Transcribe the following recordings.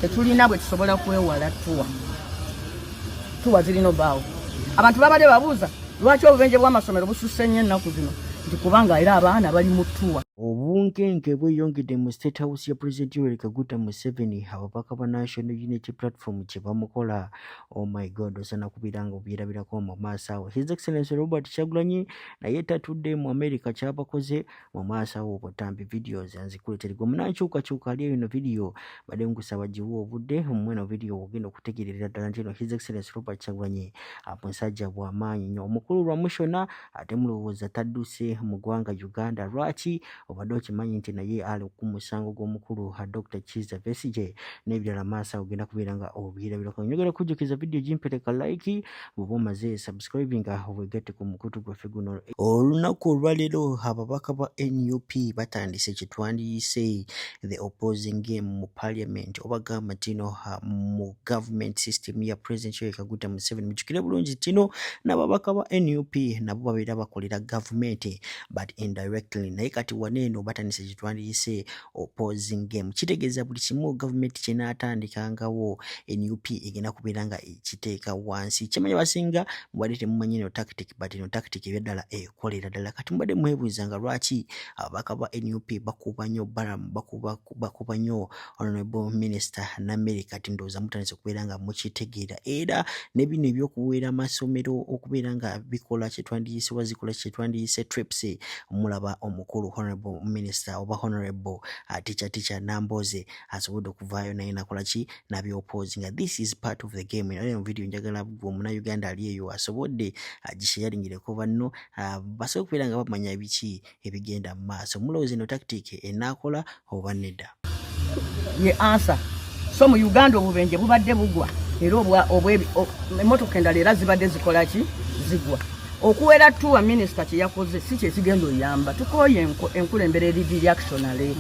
Tetulina bwe tusobola kwewala tuwa zirino baawo. Abantu babadde babuuza lwaki obubenje bw'amasomero bususse nnyo ennaku zino nti kubanga era abaana bali mu ttuwa. Obunkenke bweyongedde mu State House ya President Yoweri Kaguta Museveni ababaka ba National Unity Platform kye bamukola. Oh my God, osana kubiranga obirabirako mu maaso awo. His Excellency Robert Kyagulanyi naye tatudde mu America kyabakoze mu maaso awo obutambi videos nzikuleterwa munankyukakyuka ali eno video badde nkusaba giwo obudde omweno video ogenda okutegerera ddala nti eno His Excellency Robert Kyagulanyi musajja bw'amaanyi nnyo omukulu lwa mushona ate mulowooza tadduse mu ggwanga Uganda. Lwaki obadde okimanyi nti naye ali ku musango gw'omukulu Dr. Kizza Besigye n'ebirala maaso awo ogenda kubeera nga obirabirako. Njagala kujjukiza video gimpereka like bw'oba omaze subscribinga weegatte ku mukutu gwaffe guno. Olunaku olwaleero ababaka ba NUP batandise kye twandiyise the opposing game mu parliament oba gamba tino mu government system ya President Yoweri Kaguta Museveni. Mujjukire bulungi tino n'ababaka ba NUP nabo babeera bakolera government but indirectly, naye kati waneeno batandise kye twandiyise opposing game. Kitegeeza buli kimu government kye n'atandikangawo NUP egenda kubeera nga ekiteeka wansi. Kyemanya basinga mubadde temumanyi eno tactic but eno tactic ebyadala ekolera ddala. Kati mubadde mwebuuzanga lwaki ababaka ba NUP bakuba nnyo Balaam bakuba nnyo Honorable Minister Namere. Kati ndowooza mutandise okubeera nga mukitegeera era ne bino ebyokuweera amasomero okubeera nga bikola kye twandiyise oba zikola kye twandiyise trips mulaba omukulu Honorable Minister oba Honorable teacher Namboze asobodde okuvaayo naye nakola ki nabyopozinga. This is part of the game. Eno video njagala muna Uganda ali eyo asobodde gisharingireko banno basobola okubeera nga bamanya biki ebigenda mu maaso. Mulowooza eno tactic enakola oba nedda? Ye answer. So mu Uganda obubenje bubadde bugwa era emmotoka endala era zibadde zikola ki zigwa. Okuwera tuwa minister kye yakoze si kye kigenda oyamba. Tukoye enkulembera eri reactionary.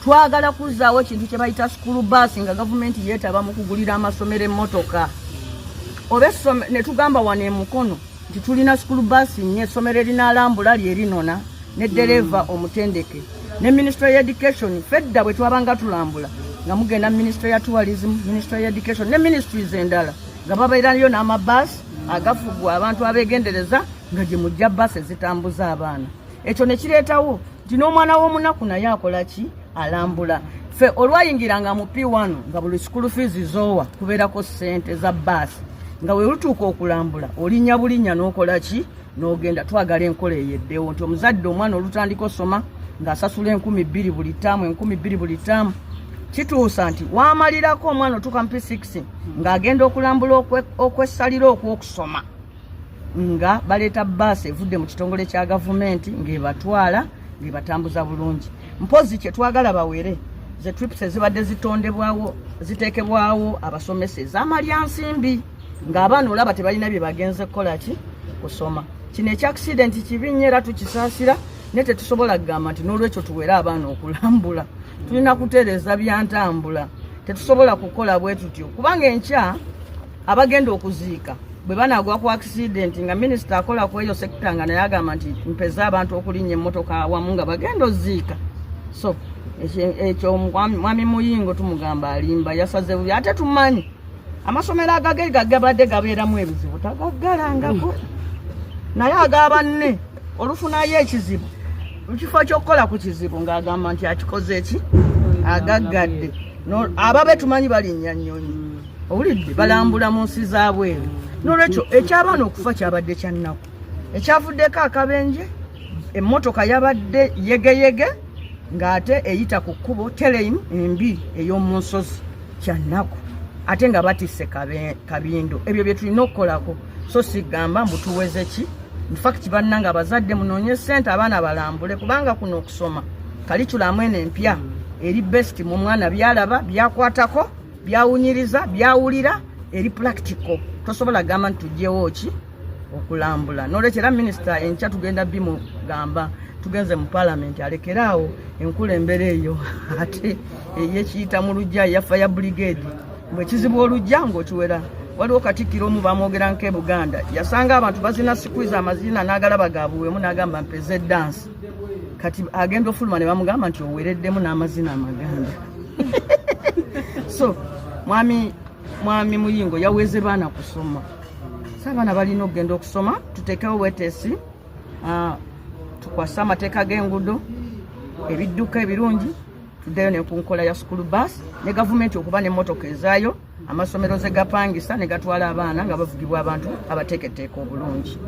Twagala kuzaawo ekintu kye bayita school bus nga government yeetaba mu kugulira amasomero emmotoka. Ne tugamba wane mukono nti tulina school bus nnyo essomero erinaalambula lyerinona ne dereva omutendeke ne Ministry of Education fedda bwe twabanga tulambula nga mugenda Ministry ya Tourism, Ministry of Education ne ministries endala nga babeerayo n'amabasi agafugwa abantu abegendereza nga gye mujja basi zitambuza abaana. Ekyo ne kireetawo nti n'omwana w'omunaku naye akola ki alambula. Ffe olwayingiranga mu P1 nga buli school fees zoowa kubeerako ssente za basi nga we lutuuka okulambula olinnya bulinnya n'okola ki n'ogenda. Twagala enkola eyeddewo nti omuzadde omwana olutandika osoma ng'asasula 2,000 buli ttaamu 2,000 buli ttaamu kituusa nti waamalirako omwana otuuka mu P6 ng'agenda okulambula okwessalira okwokusoma nga baleeta bbaasi evudde mu kitongole kya gavumenti ng'ebatwala ng'ebatambuza bulungi. Mpozi kye twagala bawere ze trips ezibadde zitondebwawo ziteekebwawo abasomesa ez'amalya nsimbi ng'abaana olaba tebalina bye bagenze kukola ki kusoma. Kino ekyaksidenti kibi nnyo era tukisaasira ne tetusobola kugamba nti n'olwekyo tuwere abaana okulambula. Tulina kutereeza byantambula. Tetusobola kukola bwe tutyo kubanga enkya abagenda okuziika bwe banaagwa ku accident nga minisita akola ku eyo sekita nga naye agamba nti mpeza abantu okulinnya emmotoka awamu nga bagenda oziika. So ekyo mwami Muyingo tumugamba alimba yasaze bubi ate tumanyi amasomero agagabadde gabeeramu ebizibu tagaggalangako naye agabanne olufunayo ekizibu ekifo ky'okukola ku kizibu ng'agamba nti akikoze eki agaggadde. Ababe tumanyi balinnya nnyonyi owulidde balambula mu nsi zaabweru. N'olwekyo ekyabaana okufa kyabadde kyannaku ekyavuddeko akabenje emmotoka yabadde yegeyege ng'ate eyita ku kkubo terrain embi ey'omu nsozi kyannaku ate nga batisse kabindo. Ebyo bye tulina okukolako so sigamba mbu tuweze ki infact bannanga abazadde munoonye ssente abaana balambule kubanga kuno okusoma kaliculamu eno empya eri best mu mwana byalaba byakwatako byawunyiriza byawulira eri practical. Tosobola gamba nti tujjewo ki okulambula. N'olwekyo era minisita enkya tugenda bimugamba tugenze mu parliament alekeraawo enkulembera eyo ate eyekiyita mu lujja ya fire brigade bwe kizibu olujja ng'okiwera. Waliwo Katikkiro omu bamwogera nke Buganda yasanga abantu bazina squeeze amazina n'agalaba gabuweemu n'agamba mpeze dance. Kati agenda ofuluma ne bamugamba nti owereddemu n'amazina amaganda. So mwami Muyingo yaweze baana kusoma. Sabaana balina okugenda okusoma, tuteekewo weteesi, tukwase amateeka g'enguudo, ebidduka ebirungi, tuddeyo ne ku nkola ya school bus, ne gavumenti okuba n'emmotoka ezaayo, amasomero ze gapangisa ne gatwala abaana nga bavugibwa abantu abateeketeeka obulungi.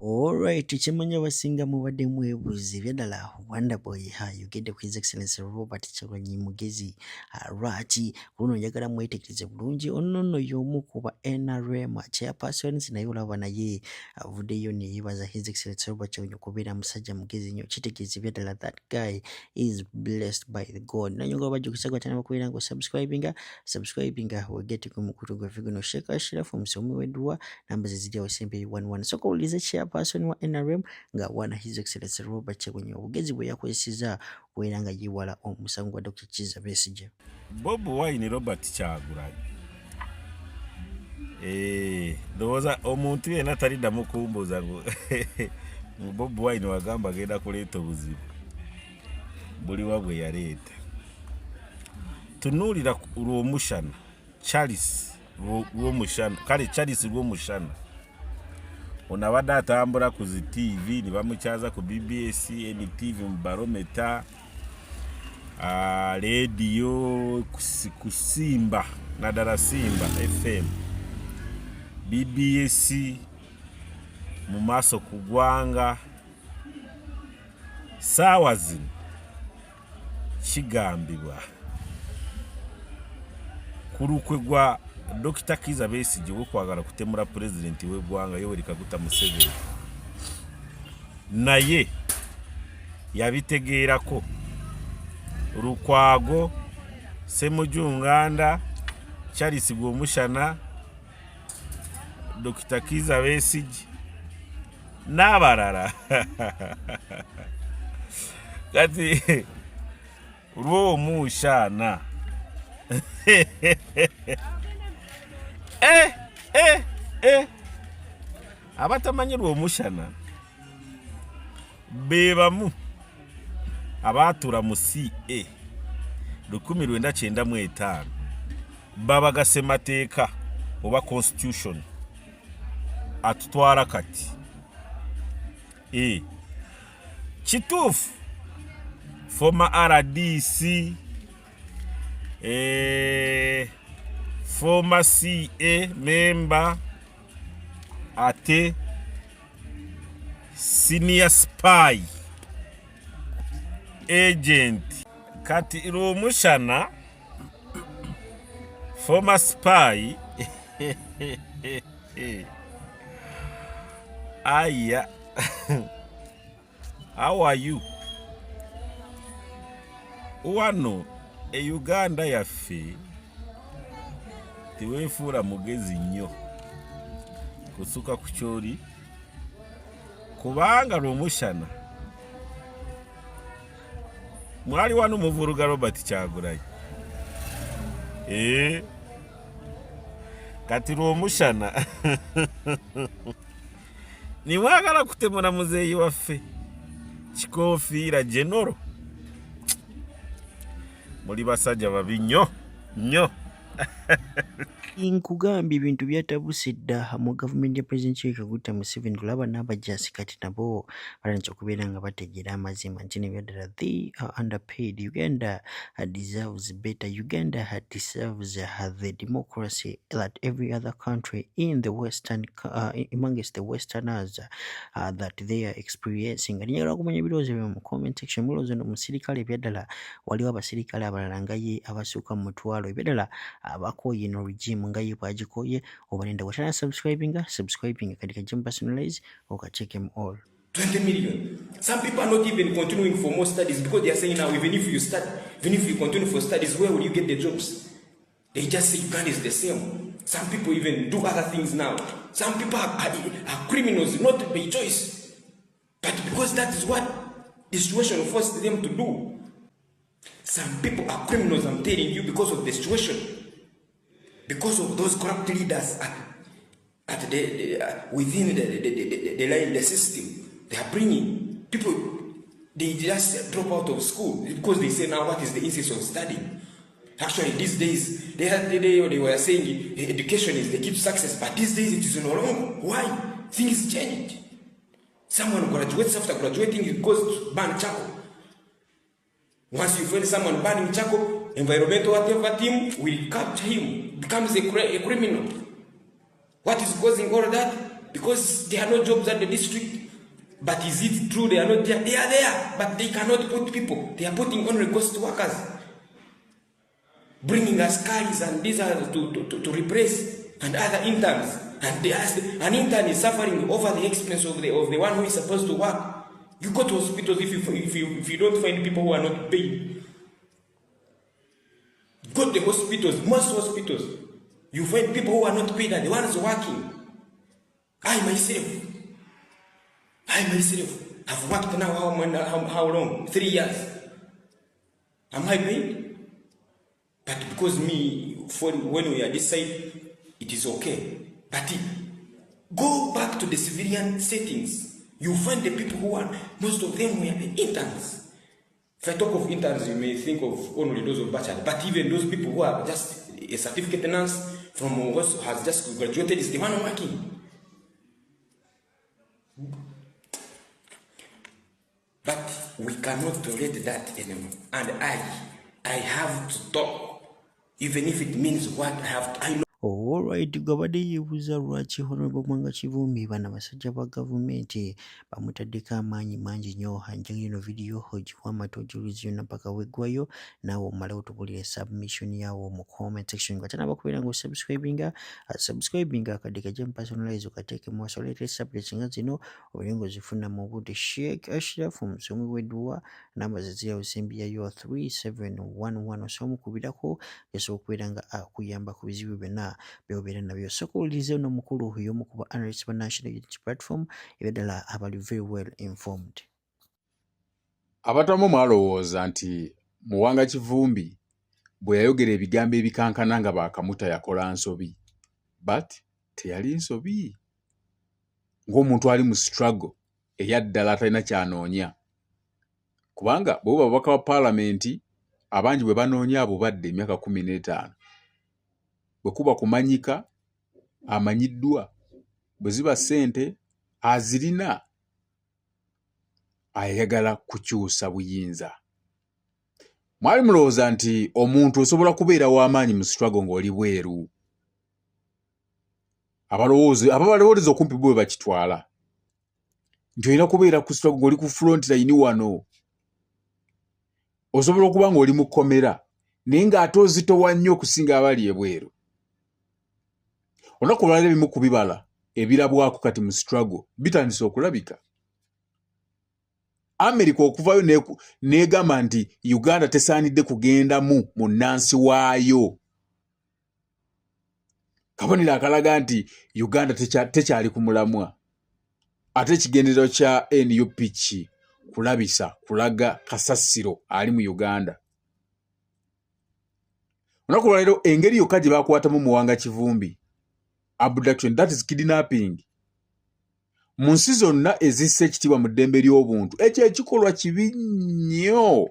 Alright, kimanya abasinga mubadde mwebuuza ebyadala Wonderboy ayogedde ku His Excellency Robert Kyagulanyi Mugezi lwaki kuno njagala mwetegereze bulungi ono y'omu ku ba NRM chairpersons naye olaba naye avuddeyo ne yeebaza His Excellency Robert Kyagulanyi okubeera musajja mugezi nnyo kitegeeza ebyadala that guy is blessed by the God. Nanyogola bajjukisa gwatana bakubeera nga subscribinga wegete ku mukutu gwa Figuno Share from Somi Wedwa namba zizijja wasembe 11 so kuulize chairperson wa NRM nga wana His Excellency Robert Kyagulanyi obugezi bwe yakozesezza bwera nga yiwala omusango gwa Dr. Kizza Besigye. Bob Wine Robert Kyagulanyi ndowooza omuntu yenna taliddamu kumbuuza ngu Bob Wine wagamba agenda kuleeta obuzibu buli wabwe yaleeta. Tunuulira lw'omushana Charles lw'omushana kale Charles lw'omushana ono abadde atambula ku zi TV ne bamukyaza ku BBS, NTV, mu Barometer, radio ku Simba naddala Simba FM, BBS, mu maaso ku ggwanga. Saawa zino kigambibwa ku lukwe gwa Dr. Kizza Besigye w'okwagala kutemula pulezidenti w'eggwanga Yoweri Kaguta Museveni naye yabitegeerako Lukwago, Ssemujju Charles Lw'omushana, Dr. Kizza Besigye n'abalala kati lw'omushana abatamanyi lw'omushana be bamu abaatuula mu CA 1995 babaga ssemateeka oba constitution atutwala kati kituufu former RDC former CA member ate senior spy agent kati lw'omushana former spy aya how are you wano Uganda yaffe teweefuula mugezi nnyo kusuka ku kyoli kubanga lw'omushana mwali wano muvuruga Robert Kyagulanyi kati lw'omushana nimwagala kutemula muzeeyi waffe Kikoofiira General muli basajja babi nnyo nnyo. Nkugambye ebintu byatabuse dda mu gavumenti ya President Yoweri Kaguta Museveni tulaba n'abajjaasi kati nabo balanyisa okubeera nga bategeera amazima nti nebyaddala they are underpaid. Uganda deserves better. Uganda deserves the democracy that every other country in the western amongst the westerners that they are experiencing. Njagala okumanya ebirowoozo byo mu comment section. Mulowooza no musirikale ebyaddala waliwo abasirikale abalala nga ye abasuuka mu mutwalo ebyaddala abakooye no regime nga ye bwagikooye oba nenda watana subscribing kadi kajja personalize check them all. 20 million. Some people are not even continuing for more studies because they are saying now even if you continue for studies, where will you get the jobs? They just say Uganda is the same. Some people even do other things now. Some people are criminals not by choice, but because that is what the situation forced them to do. Some people are criminals, I'm telling you, because of the situation. Because of those corrupt leaders within the system. They are bringing people, they just drop out of school because they say now what is the essence of studying? Actually, these days, they were saying education is the key to success, but these days it is no longer. Why? Things change. Someone graduates, after graduating, he goes to burn charcoal. Once you find someone burning charcoal, environmental whatever team will capture him, becomes a criminal. What is causing all that? Because there are no jobs at the district. But is it true they are not there? They are there, but they cannot put people. They are putting only ghost workers, bringing us carries and these are to replace, and other interns. And an intern is suffering over the expense of the one who is supposed to work. You go to hospitals if you don't find people who are not paid. Go to the hospitals, most hospitals, you find people who are not paid are the ones working. I myself have worked now how long? 3 years. Am I paid? But because when we are this side, it is okay. But go back to the civilian settings. You find the people who are, most of them were the interns. If I talk of interns, you may think of only those of bachelor, but even those people who are just a certificate nurse from who has just graduated is the one working. But we cannot tolerate that anymore. And I have to talk, even if it means what I know. Alright, gabadde yeebuuza lwaki Honorable Mwanga Kivumbi bana basajja ba gavumenti bamutaddeko amaanyi mangi nnyo. Njagala eno vidiyo ogiwa amatoojuluzi yonna paka weggwayo naawe omale otubulire submission yaawo mu comment section nga tanaba kubeera ng'osubscribinga akadde kajja mu personalize okateeke mu latest updates nga zino obeere ng'ozifuna mu budde. Sheikh Ashraf omusomi w'edduwa namba ze ziri awo simbi yayo 3711 osomukubirako yasobola okubeera nga akuyamba ku bizibu byonna byobeera nabyo. Sooka owulirize ono mukulu y'omu ku ba analysts ba National Unity Platform era ddala abali very well informed. Abatamu mwalowooza nti Muwanga Kivumbi bwe yayogera ebigambo ebikankana nga baakamuta yakola nsobi, but teyali nsobi. Ng'omuntu ali mu struggle eya ddala atalina kyanoonya, kubanga bwe babaka wa paalamenti abangi bwe banoonya abo badde emyaka 15 bwe kuba kumanyika amanyiddwa, bwe ziba ssente azirina, ayagala kukyusa buyinza. Mwali mulowooza nti omuntu osobola kubeera w'amaanyi mu struggle ng'oli bweru. Ababalowooleza okumpi bwe bakitwala nti olina kubeera ku struggle ng'oli ku front line wano. Osobola okuba ng'oli mu kkomera naye ng'ate ozitowa nnyo okusinga abali ebweru. Olunaku olwaliro ebimu ku bibala ebirabwako kati mu struggle bitandise okulabika. America okuvayo negamba nti Uganda tesaanidde kugendamu munnansi waayo. Kabonero akalaga nti Uganda tekyali ku mulamwa. Ate ekigenderero kya NUP kulabisa kulaga kasasiro ali mu Uganda. Olunaku olwaliro engeri yokka gye bakwatamu Muwanga Kivumbi, abduction, that is kidnapping. Mu nsi zonna ezissa ekitiibwa mu ddembe ly'obuntu, ekyo ekikolwa kibi nnyo.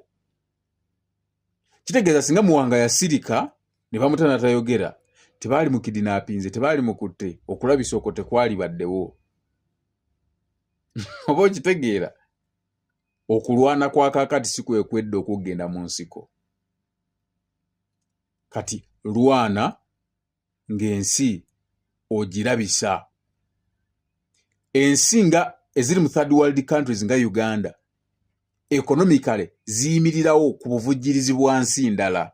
Kitegeeza singa Muwanga yasirika ne bamutana tayogera, tebaali mu kidnappinze, tebaali mu kutte, okulabisa okwo tekwali baddewo. Oba okitegeera, okulwana kwa kaakati si kwekwedde okugenda mu nsiko. Kati lwana ng'ensi ogirabisa. Ensi nga eziri mu third world countries nga Uganda economically ziyimirirawo ku buvujjirizi bwa nsi ndala.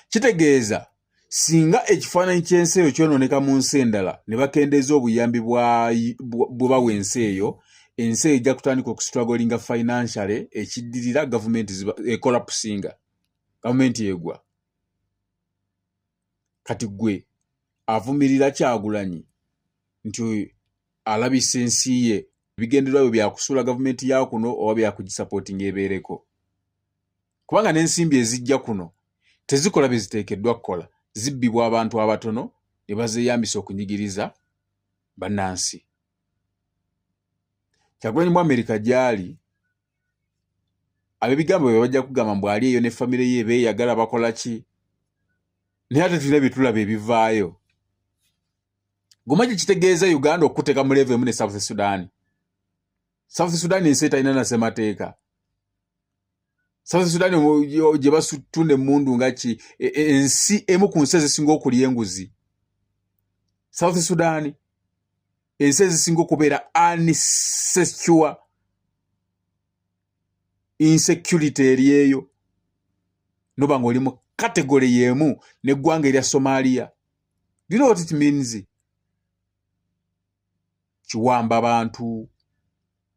Kitegeeza singa ekifaananyi ky'ensi eyo kyonooneka mu nsi endala ne bakendeeza obuyambi bwe bawa ensi eyo, ensi eyo ejja kutandika okustrugglinga financially, ekiddirira gavumenti ekolapsinga, gavumenti egwa. Kati gwe avumirira Kyagulanyi nti alabisa ensi ye bigendererwa bye byakusuula gavumenti ya kuno oba byakugisupportinga ebeereko. Kubanga n'ensimbi ezijja kuno tezikola bye ziteekeddwa kukola, zibbibwa abantu abatono ne bazeeyambisa okunyigiriza bannansi. Kyagulanyi mu America gy'ali, ab'ebigambo bye bajja kugamba mbu ali eyo ne famire ye beeyagala bakola ki, naye ate tulina byetulaba ebivaayo. Gomaki kitegeeza Uganda okuteeka mu level emu ne South Sudan. South Sudan ensi etalina na ssemateeka. South Sudan gye basutunda emmundu nga ki ensi emu ku nsi ezisinga okulya enguzi. South Sudan ensi ezisinga okubeera unsecure, insecurity eri eyo noba ng'oli mu category y'emu n'eggwanga erya Somalia. Do you know what it means? Kiwamba abantu,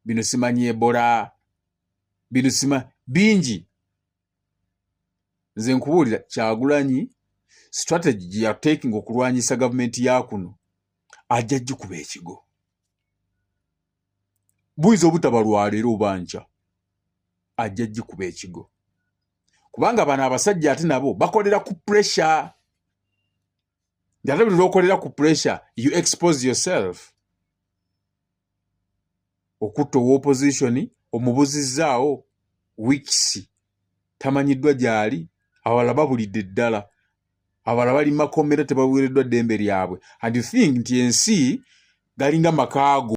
bino simanyi Ebola, bino bingi. Nze nkubuulira Kyagulanyi strategy gye ya taking okulwanyisa gavumenti ya kuno ajja gikuba ekigo. Buyinza obutaba lwa leero oba nkya, ajja gikuba ekigo. Kubanga bano abasajja ate nabo bakolera ku pressure. Ate buli lw'okolera ku pressure, you expose yourself. Okutta opposition omubuzizzaawo weeks tamanyiddwa gyali, awala babulidde ddala, awala bali makomera tebaweereddwa ddembe lyabwe, and you think nti ensi galinga makaago.